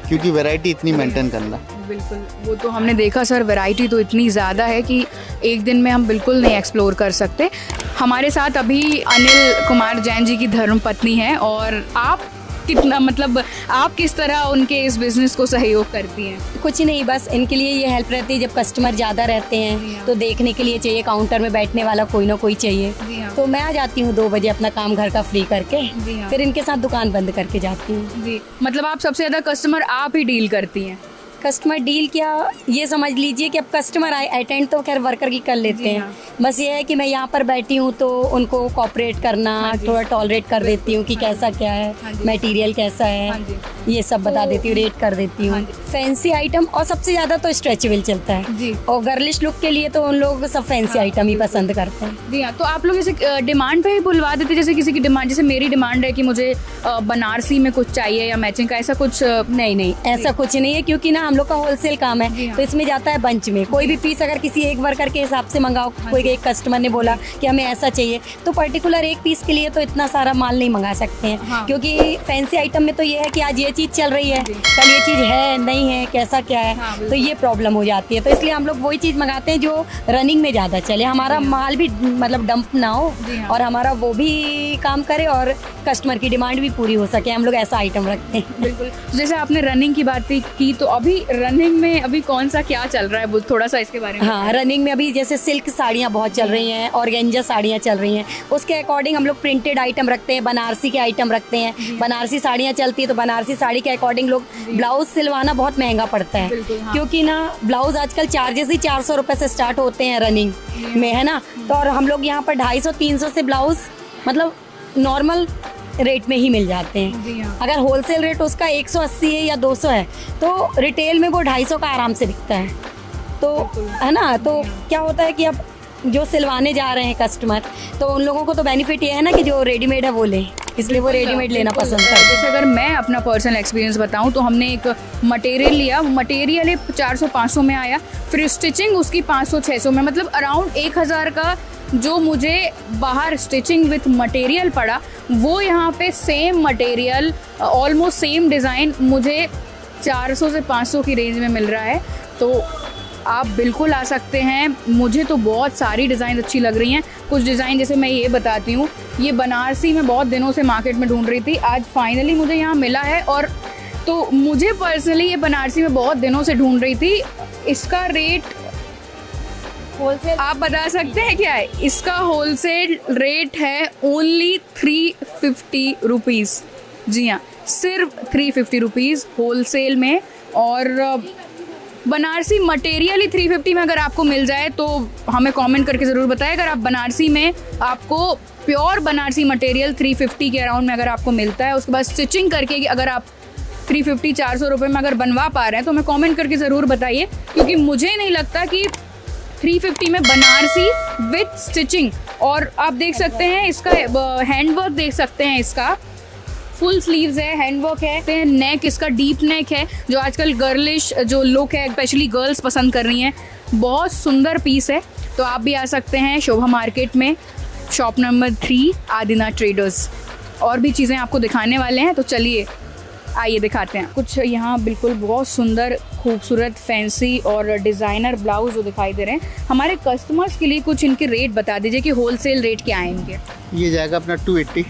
क्योंकि वैरायटी इतनी मेंटेन करना। बिल्कुल, वो तो हमने देखा सर, वैरायटी तो इतनी ज़्यादा है कि एक दिन में हम बिल्कुल नहीं एक्सप्लोर कर सकते। हमारे साथ अभी अनिल कुमार जैन जी की धर्मपत्नी हैं, और आप कितना, मतलब आप किस तरह उनके इस बिजनेस को सहयोग करती हैं? कुछ नहीं, बस इनके लिए ये हेल्प रहती है, जब कस्टमर ज़्यादा रहते हैं तो देखने के लिए चाहिए, काउंटर में बैठने वाला कोई ना कोई चाहिए। तो मैं आ जाती हूँ 2 बजे अपना काम घर का फ्री करके, फिर इनके साथ दुकान बंद करके जाती हूँ। जी, मतलब आप सबसे ज़्यादा कस्टमर आप ही डील करती हैं? कस्टमर डील क्या, ये समझ लीजिए कि अब कस्टमर आए, अटेंड तो खैर वर्कर की कर लेते हैं। बस ये है कि मैं यहाँ पर बैठी हूँ तो उनको कोऑपरेट करना, थोड़ा टॉलरेट कर देती हूँ कि कैसा क्या है, मटेरियल कैसा है, ये सब बता देती हूँ, रेट कर देती हूँ। फैंसी आइटम और सबसे ज़्यादा तो स्ट्रेचेबल चलता है, और गर्लिश लुक के लिए तो उन लोग सब फैंसी आइटम ही पसंद करते हैं। जी हाँ, तो आप लोग जैसे डिमांड पे ही बुलवा देते, जैसे किसी की डिमांड, जैसे मेरी डिमांड है कि मुझे बनारसी में कुछ चाहिए या मैचिंग का, ऐसा कुछ? नहीं, ऐसा कुछ नहीं है, क्योंकि ना हम लोग का होलसेल काम है, तो इसमें जाता है बंच में। कोई भी पीस अगर किसी एक वर्कर के हिसाब से मंगाओ, कोई एक कस्टमर ने बोला कि हमें ऐसा चाहिए, तो पर्टिकुलर एक पीस के लिए तो इतना सारा माल नहीं मंगा सकते हैं। क्योंकि फैंसी आइटम में तो ये है कि आज ये चीज़ चल रही है, कल ये चीज़ है नहीं है, कैसा क्या है, तो ये प्रॉब्लम हो जाती है। तो इसलिए हम लोग वही चीज़ मंगाते हैं जो रनिंग में ज़्यादा चले, हमारा माल भी मतलब डंप ना हो, और हमारा वो भी काम करे और कस्टमर की डिमांड भी पूरी हो सके, हम लोग ऐसा आइटम रखते हैं। बिल्कुल, जैसे आपने रनिंग की बात की, तो अभी रनिंग में अभी कौन सा क्या चल रहा है, वो थोड़ा सा इसके बारे में? हाँ, रनिंग में अभी जैसे सिल्क साड़ियाँ बहुत चल रही हैं, ऑर्गेंजा साड़ियाँ चल रही हैं, उसके अकॉर्डिंग हम लोग प्रिंटेड आइटम रखते हैं, बनारसी के आइटम रखते हैं। बनारसी साड़ियाँ चलती है तो बनारसी साड़ी के अकॉर्डिंग लोग ब्लाउज सिलवाना बहुत महंगा पड़ता है, क्योंकि ना ब्लाउज आजकल चार्जेस ही 400 रुपये से स्टार्ट होते हैं रनिंग में, है ना। तो और हम लोग यहाँ पर 250-300 से ब्लाउज मतलब नॉर्मल रेट में ही मिल जाते हैं। अगर होलसेल रेट उसका 180 है या 200 है, तो रिटेल में वो 250 का आराम से बिकता है, तो है ना। तो क्या होता है कि अब जो सिलवाने जा रहे हैं कस्टमर, तो उन लोगों को तो बेनिफिट ये है ना कि जो रेडीमेड है वो लें, इसलिए वो रेडीमेड लेना पसंद करते हैं। जैसे अगर मैं अपना पर्सनल एक्सपीरियंस बताऊं, तो हमने एक मटेरियल लिया, मटेरियल 400-500 में आया, फिर स्टिचिंग उसकी 500-600 में, मतलब अराउंड 1000 का जो मुझे बाहर स्टिचिंग विथ मटेरियल पड़ा, वो यहाँ पे same material almost same design मुझे 400 से 500 की रेंज में मिल रहा है। तो आप बिल्कुल आ सकते हैं। मुझे तो बहुत सारी डिज़ाइन अच्छी लग रही हैं। कुछ डिज़ाइन जैसे मैं ये बताती हूँ, ये बनारसी मैं बहुत दिनों से मार्केट में ढूंढ रही थी, आज फाइनली मुझे यहाँ मिला है। और तो मुझे पर्सनली ये बनारसी में बहुत दिनों से ढूंढ रही थी। इसका रेट होलसेल आप बता सकते हैं क्या है? इसका होलसेल रेट है ओनली 350 रुपीज़। जी हाँ, सिर्फ 350 रुपीज़ होलसेल में। और बनारसी मटेरियल ही 350 में अगर आपको मिल जाए तो हमें कमेंट करके ज़रूर बताएं। अगर आप बनारसी में आपको प्योर बनारसी मटेरियल 350 के अराउंड में अगर आपको मिलता है, उसके बाद स्टिचिंग करके अगर आप 350-400 रुपये में अगर बनवा पा रहे हैं तो हमें कमेंट करके ज़रूर बताइए, क्योंकि मुझे नहीं लगता कि 350 में बनारसी विथ स्टिचिंग। और आप देख सकते हैं इसका हैंडवर्क देख सकते हैं, इसका फुल स्लीव्स है, हैंडवर्क है, नेक इसका डीप नेक है, जो आजकल गर्लिश जो लुक है स्पेशली गर्ल्स पसंद कर रही हैं। बहुत सुंदर पीस है। तो आप भी आ सकते हैं शोभा मार्केट में, शॉप नंबर 3 आदिनाथ ट्रेडर्स। और भी चीज़ें आपको दिखाने वाले हैं, तो चलिए आइए दिखाते हैं। कुछ यहाँ बिल्कुल बहुत सुंदर खूबसूरत फैंसी और डिज़ाइनर ब्लाउज जो दिखाई दे रहे हैं। हमारे कस्टमर्स के लिए कुछ इनके रेट बता दीजिए कि होलसेल रेट क्या है इनके। ये जाएगा अपना 280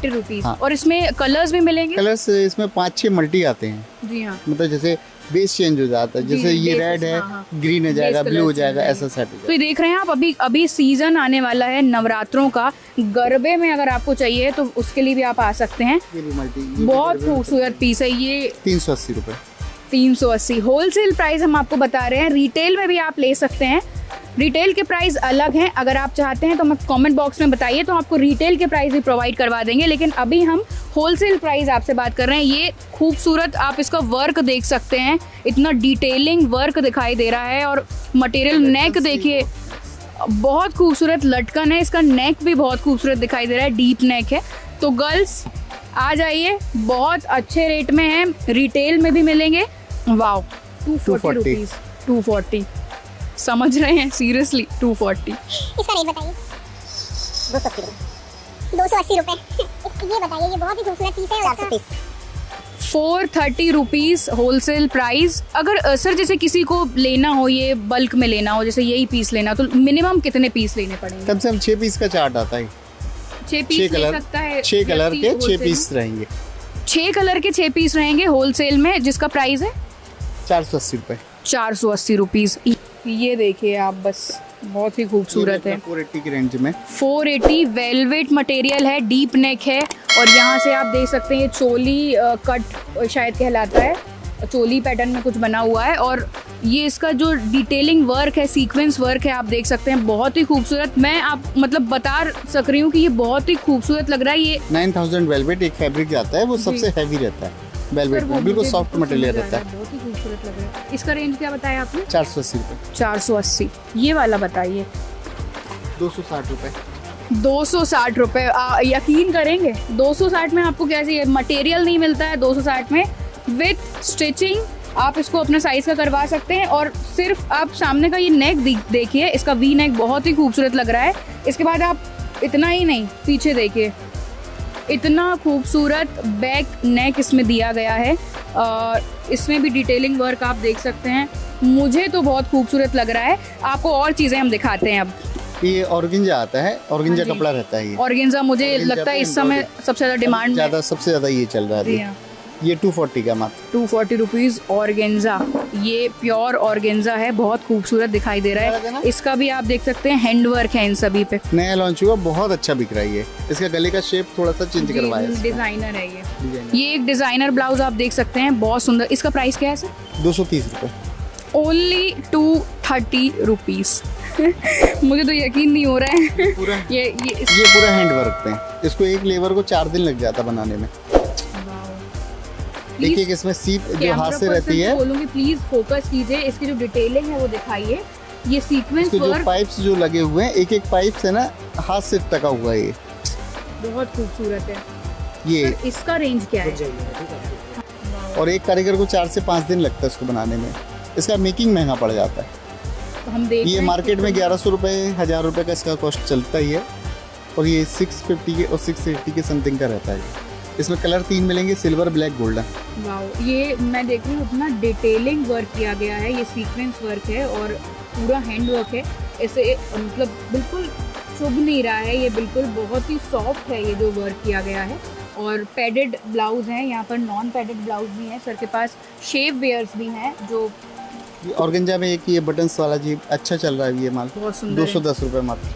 रुपीज़। हाँ। और इसमें कलर्स भी मिलेंगे? कलर्स इसमें 5-6 मल्टी आते हैं। जी हाँ, मतलब जैसे बेस चेंज हो जाता है, जैसे ये रेड है, ग्रीन हो जाएगा, ब्लू हो जाएगा, ऐसा सेट हो जाएगा। तो ये देख रहे हैं आप, अभी सीजन आने वाला है नवरात्रों का, गरबे में अगर आपको चाहिए तो उसके लिए भी आप आ सकते हैं। बहुत खूबसूरत पीस है ये। 380 रुपये। 380 होलसेल प्राइस हम आपको बता रहे हैं। रिटेल में भी आप ले सकते हैं, रिटेल के प्राइस अलग हैं। अगर आप चाहते हैं तो हमें कमेंट बॉक्स में बताइए, तो आपको रिटेल के प्राइस भी प्रोवाइड करवा देंगे। लेकिन अभी हम होलसेल प्राइस आपसे बात कर रहे हैं। ये खूबसूरत आप इसका वर्क देख सकते हैं, इतना डिटेलिंग वर्क दिखाई दे रहा है। और मटेरियल नेक देखिए, बहुत खूबसूरत लटकन है, इसका नेक भी बहुत खूबसूरत दिखाई दे रहा है, डीप नेक है। तो गर्ल्स आ जाइए, बहुत अच्छे रेट में है, रिटेल में भी मिलेंगे। वाओ, 240 रुपीज़, 240 समझ रहे हैं? सीरियसली 240। इसका रेट बताइए। 280 रुपये। ये बताइए, ये बहुत ही खूबसूरत पीस है। 400 पीस। 430 rupees wholesale price. अगर सर जैसे किसी को लेना हो, ये बल्क में लेना हो, जैसे यही पीस लेना, तो मिनिमम कितने पीस लेने पड़ेंगे? कम से कम 6 पीस का चार्ट आता है। 6 पीस ले सकता है। 6 कलर के 6 पीस रहेंगे। 6 कलर के 6 पीस रहेंगे होलसेल में, जिसका प्राइस है 480 रुपये। 480 रुपीज़। ये देखिए आप, बस बहुत ही खूबसूरत है। 480 की रेंज में। 480 वेलवेट मटेरियल है, डीप नेक है। और यहाँ से आप देख सकते हैं ये चोली कट शायद कहलाता है, चोली पैटर्न में कुछ बना हुआ है। और ये इसका जो डिटेलिंग वर्क है, सीक्वेंस वर्क है, आप देख सकते हैं, बहुत ही खूबसूरत। मैं आप मतलब बता सक रही हूँ कि ये बहुत ही खूबसूरत लग रहा है। ये 9000 वेलवेट एक फैब्रिक आता है, वो सबसे हैवी रहता है। वेलवेट में बिल्कुल सॉफ्ट मटेरियल रहता है, बहुत ही खूबसूरत लग रहा है। इसका रेंज क्या बताया आपने? 480 रुपये। 480। ये वाला बताइए। 260 रुपये। 260 रुपये। यकीन करेंगे 260 में आपको क्या चाहिए? मटेरियल नहीं मिलता है 260 में, विथ स्टिचिंग आप इसको अपना साइज का करवा सकते हैं। और सिर्फ आप सामने का ये नेक देखिए, इसका वी नेक बहुत ही खूबसूरत लग रहा है। इसके बाद आप इतना ही नहीं, पीछे देखिए, इतना खूबसूरत बैक नेक इसमें दिया गया है। इसमें भी डिटेलिंग वर्क आप देख सकते हैं। मुझे तो बहुत खूबसूरत लग रहा है। आपको और चीज़ें हम दिखाते हैं। अब ये ऑर्गेंजा आता है, ऑर्गेंजा कपड़ा रहता है। ये ऑर्गेंजा मुझे लगता है इस समय सबसे ज़्यादा डिमांड ज़्यादा, सबसे ज़्यादा ये चल रहा है। ये 240 का मात्र। 240 रुपीज़ ऑर्गेंजा। ये प्योर ऑर्गेंजा है, बहुत खूबसूरत दिखाई दे रहा है। इसका भी आप देख सकते हैं हैंडवर्क है इन सभी पे। नया लॉन्च हुआ, बहुत अच्छा बिक रहा है ये। इसका गले का शेप थोड़ा सा चेंज करवाया है, डिजाइनर है ये एक डिजाइनर ब्लाउज आप देख सकते हैं, बहुत सुंदर। इसका प्राइस क्या है सर? 230 रुपये। Only 230 rupees. मुझे तो यकीन नहीं हो रहा है। पूरा ये पूरा हैंडवर्क पे, इसको एक लेबर को 4 दिन लग जाता बनाने में। एक इसमें सीट जो हाथ से रहती है, बोलूंगी प्लीज फोकस कीजिए, इसकी जो डिटेलिंग है वो दिखाइए। ये सीक्वेंस वर्क, जो पाइप्स जो लगे हुए हैं, एक पाइप से ना हाथ से टका हुआ है, ये बहुत खूबसूरत है। ये इसका रेंज क्या है? और एक कारीगर को 4 से 5 दिन लगता है इसको बनाने में। इसका मेकिंग महंगा पड़ जाता है। तो हम देख ये मार्केट में 1100 रुपये 1000 रुपये का इसका कॉस्ट चलता ही है। और ये 650 के और 680 के समथिंग का रहता है। इसमें कलर 3 मिलेंगे, सिल्वर, ब्लैक, गोल्डन। वाओ, ये मैं देख रही हूँ इतना डिटेलिंग वर्क किया गया है, ये सीक्वेंस वर्क है और पूरा हैंड वर्क है। ऐसे मतलब बिल्कुल चुभ नहीं रहा है, ये बिल्कुल बहुत ही सॉफ्ट है ये जो वर्क किया गया है। और पैडेड ब्लाउज हैं यहाँ पर, नॉन पैडेड ब्लाउज भी हैं, सर के पास शेप वेयर्स भी हैं जो ऑर्गेंजा में एक ये बटन्स वाला जी अच्छा चल रहा है ये माल, बहुत सुंदर 210 रुपये मात्र।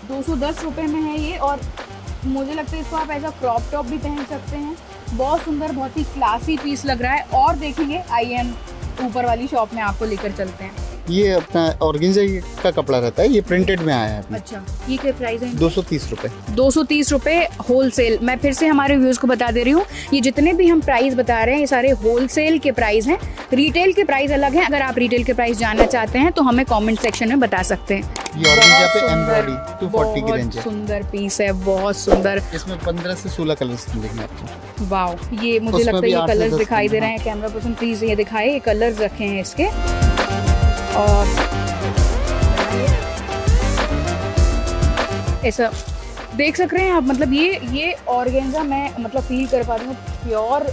210 रुपये में है ये, और मुझे लगता है इसको आप एज अ क्रॉप टॉप भी पहन सकते हैं। बहुत सुंदर, बहुत ही क्लासी पीस लग रहा है। और देखेंगे, आइए ऊपर वाली शॉप में आपको लेकर चलते हैं। ये अपना ऑर्गेंजा का कपड़ा रहता है, ये प्रिंटेड में आया है। अच्छा, ये क्या प्राइस है? 230 रुपये। 230 रुपये होलसेल। मैं फिर से हमारे व्यूअर्स को बता दे रही हूँ, ये जितने भी हम प्राइस बता रहे हैं ये सारे होलसेल के प्राइस हैं, रिटेल के प्राइस अलग हैं। अगर आप रिटेल के प्राइस जानना चाहते हैं तो हमें कमेंट सेक्शन में बता सकते हैं। ये ऑर्गेंजा पे एम्ब्रॉयडरी 240 की रेंज है। सुंदर पीस है, बहुत सुंदर। इसमें 15 से 16 कलर्स मिलेंगे आपको। वाओ, ये मुझे लगता है ये कलर्स दिखाई दे रहे हैं। कैमरा पर्सन प्लीज ये दिखाए, ये कलर्स रखे हैं इसके। और ऐसा देख सक रहे हैं आप, मतलब ये ऑर्गेन्जा मैं मतलब फील कर पा रही हूँ, प्योर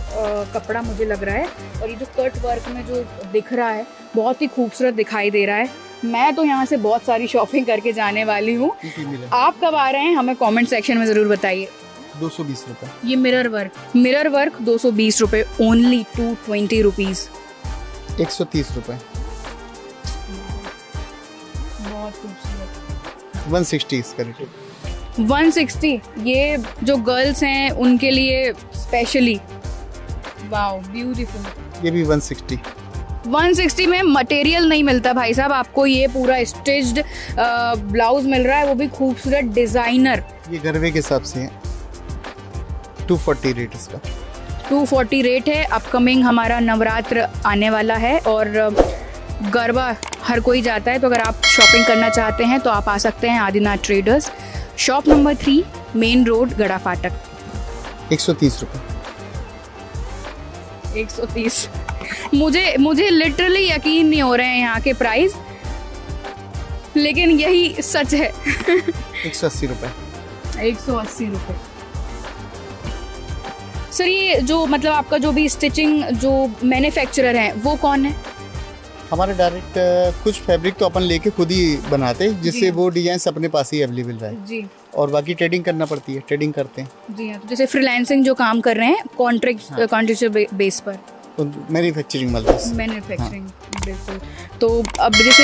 कपड़ा मुझे लग रहा है। और ये जो कट वर्क में जो दिख रहा है बहुत ही खूबसूरत दिखाई दे रहा है। मैं तो यहाँ से बहुत सारी शॉपिंग करके जाने वाली हूँ। आप कब आ रहे हैं हमें कमेंट सेक्शन में ज़रूर बताइए। 220 रुपये। ये मिरर वर्क 220 रुपये, ओनली 220 रुपीज़। 130 रुपये। बहुत खूबसूरत। 160 इसका रेट। 160, ये जो गर्ल्स हैं उनके लिए स्पेशली। Wow, beautiful. ये भी 160। 160 में मटेरियल नहीं मिलता भाई साहब, आपको ये पूरा स्टिच्ड ब्लाउज मिल रहा है, वो भी खूबसूरत डिजाइनर। ये गरबे के हिसाब से है। 240 रेट इसका। 240 रेट है। अपकमिंग हमारा नवरात्र आने वाला है और गरबा हर कोई जाता है, तो अगर आप शॉपिंग करना चाहते हैं तो आप आ सकते हैं Adinath traders, shop number 3, main road, गड़ा फाटक। 130 रुपये। 130। मुझे लिटरली यकीन नहीं हो रहे हैं यहाँ के प्राइस, लेकिन यही सच है। 180 रुपये। 180 रुपये। सर, ये जो मतलब आपका जो भी स्टिचिंग जो मैन्युफैक्चरर है वो कौन है? हमारे डायरेक्ट कुछ फैब्रिक तो अपन लेके खुद ही बनाते हैं, जिससे वो डिजाइन अपने पास ही अवेलेबल रहे जी। और बाकी ट्रेडिंग करना पड़ती है, ट्रेडिंग करते हैं जी हाँ। तो जैसे फ्रीलांसिंग जो काम कर रहे हैं कॉन्ट्रैक्ट बेस पर, मैन्युफैक्चरिंग मैन्युफैक्चरिंग, बिल्कुल। तो अब जैसे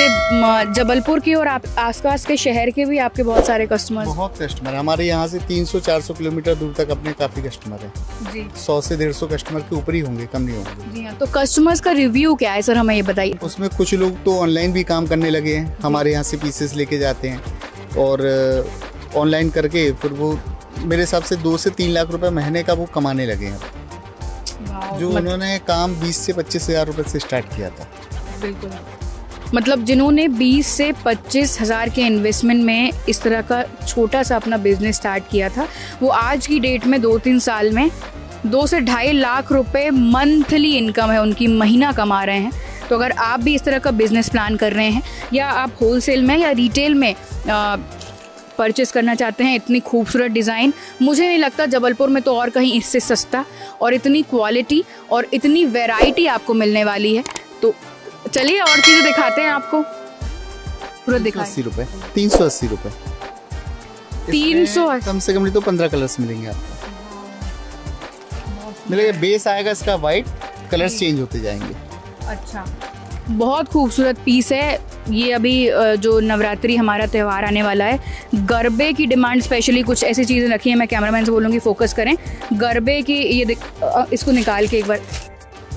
जबलपुर की और आसपास के शहर के भी आपके बहुत सारे कस्टमर्स? बहुत कस्टमर हमारे यहाँ से 300-400 किलोमीटर दूर तक अपने काफ़ी कस्टमर हैं जी। 100 से 150 कस्टमर के ऊपर ही होंगे, कम नहीं होंगे जी हाँ। तो कस्टमर्स का रिव्यू क्या है सर, हमें ये बताइए। उसमें कुछ लोग तो ऑनलाइन भी काम करने लगे हैं, हमारे यहाँ से पीसेस लेके जाते हैं और ऑनलाइन करके फिर वो मेरे हिसाब से 2 से 3 लाख रुपए महीने का वो कमाने लगे हैं। जो उन्होंने काम 20 से 25 हज़ार रुपये से स्टार्ट किया था। बिल्कुल, मतलब जिन्होंने 20 से 25 हज़ार के इन्वेस्टमेंट में इस तरह का छोटा सा अपना बिजनेस स्टार्ट किया था, वो आज की डेट में 2-3 साल में 2 से 2.5 लाख रुपए मंथली इनकम है उनकी, महीना कमा रहे हैं। तो अगर आप भी इस तरह का बिजनेस प्लान कर रहे हैं या आप होलसेल में या रिटेल में परचेस करना चाहते हैं, इतनी खूबसूरत डिज़ाइन मुझे नहीं लगता जबलपुर में तो और कहीं इससे सस्ता और इतनी क्वालिटी और इतनी वैरायटी आपको मिलने वाली है। तो चलिए और चीज़ें दिखाते हैं आपको। पूरा दिखाएं। 380 रुपये। 300 कम से कम नहीं तो 15 कलर्स मिलेंगे आपको। मिलेगा, बेस आएगा इसका वाइट, कलर्स चेंज होते जाएंगे। अच्छा, बहुत खूबसूरत पीस है ये। अभी जो नवरात्रि हमारा त्यौहार आने वाला है, गरबे की डिमांड स्पेशली कुछ ऐसी चीज़ें रखी हैं, मैं कैमरामैन से बोलूँगी फोकस करें गरबे की। ये इसको निकाल के एक बार,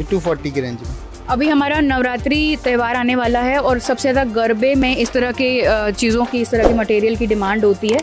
240 की रेंज में अभी हमारा नवरात्रि त्यौहार आने वाला है और सबसे ज़्यादा गरबे में इस तरह के चीज़ों की, इस तरह के मटेरियल की डिमांड होती है।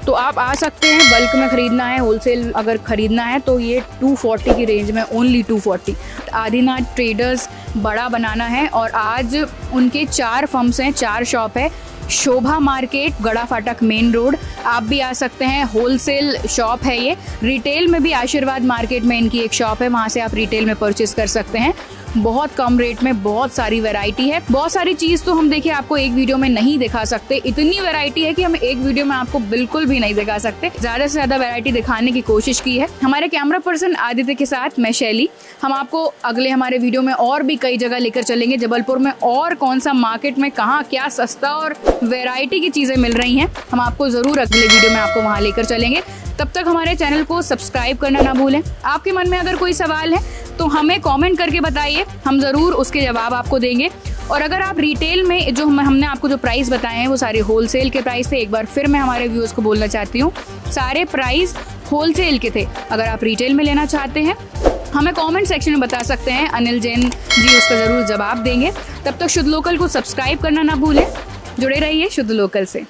तो आप आ सकते हैं, बल्क में ख़रीदना है, होलसेल अगर ख़रीदना है तो ये 240 की रेंज में, ओनली 240। आदिनाथ ट्रेडर्स बड़ा बनाना है और आज उनके 4 फर्म्स हैं, 4 शॉप है। शोभा मार्केट, गड़ा फाटक, मेन रोड, आप भी आ सकते हैं। होलसेल शॉप है ये। रिटेल में भी आशीर्वाद मार्केट में इनकी एक शॉप है, वहाँ से आप रिटेल में परचेस कर सकते हैं। बहुत कम रेट में बहुत सारी वैरायटी है। बहुत सारी चीज तो हम देखिए आपको एक वीडियो में नहीं दिखा सकते, इतनी वैरायटी है कि हम एक वीडियो में आपको बिल्कुल भी नहीं दिखा सकते। ज्यादा से ज्यादा वैरायटी दिखाने की कोशिश की है हमारे कैमरा पर्सन आदित्य के साथ, मैं शैली। हम आपको अगले हमारे वीडियो में और भी कई जगह लेकर चलेंगे, जबलपुर में और कौन सा मार्केट में कहाँ क्या सस्ता और वैरायटी की चीजें मिल रही हैं, हम आपको जरूर अगले वीडियो में आपको वहाँ लेकर चलेंगे। तब तक हमारे चैनल को सब्सक्राइब करना ना भूलें। आपके मन में अगर कोई सवाल है तो हमें कमेंट करके बताइए, हम ज़रूर उसके जवाब आपको देंगे। और अगर आप रिटेल में जो हमने आपको जो प्राइस बताए हैं वो सारे होलसेल के प्राइस थे। एक बार फिर मैं हमारे व्यूअर्स को बोलना चाहती हूँ, सारे प्राइस होलसेल के थे। अगर आप रिटेल में लेना चाहते हैं हमें कमेंट सेक्शन में बता सकते हैं, अनिल जैन जी उसका ज़रूर जवाब देंगे। तब तक शुद्ध लोकल को सब्सक्राइब करना ना भूलें। जुड़े रहिए शुद्ध लोकल से।